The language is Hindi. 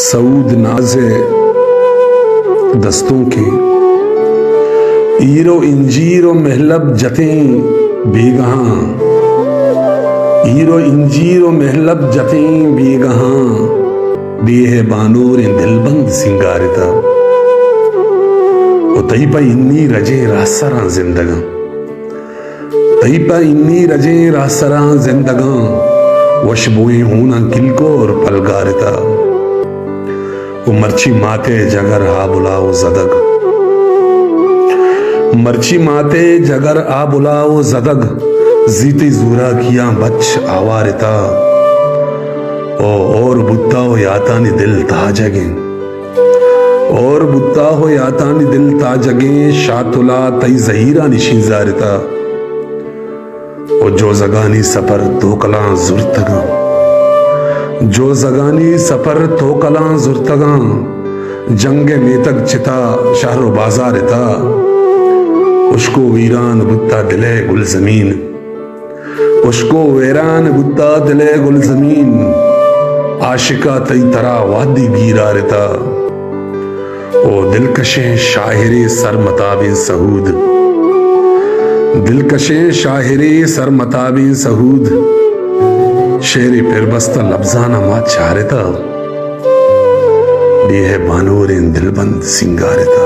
सऊद नाज़े दस्तों की ईरो इंजीरो महलब जतें बेगहां, ईरो इंजीरो महलब जतें बेगहां, बेह बानूर दिलबंद सिंगारिता तई पा इन्नी रजे रासरा जिंदगा, तई पा इन्नी रजे रासरा जिंदगा, वशबोए हूना किलको और पलगारिता मर्ची माते जगर आ बुलाओ जदग, मर्ची माते जगर आ बुलाओ जदग, जीते जूरा किया बच आवारिता और बुत्ता हो यातानी दिल ता जगे, और बुत्ता हो यातानी दिल ता जगे, शातुला तई जहीरा निशीजारिता जो जगानी सफर तो कला जुर्तगा, जो जगानी सफर तो कला जुर्तगा, जंगे में तक चिता शहरो बाजार था, उसको वीरान बुत्ता दिले गुल जमीन, उसको वीरान बुत्ता दिले गुल जमीन, आशिका तई तरा वादी गीरा रहता ओ दिलकशे शाहिरे सर मताबे सहूद, दिलकशे शाहिरे सर मताबे सहूद, शेर फिरबस्ता लफ्जाना मा चाहता, बेह बानूर दिलबंद सिंगारिता।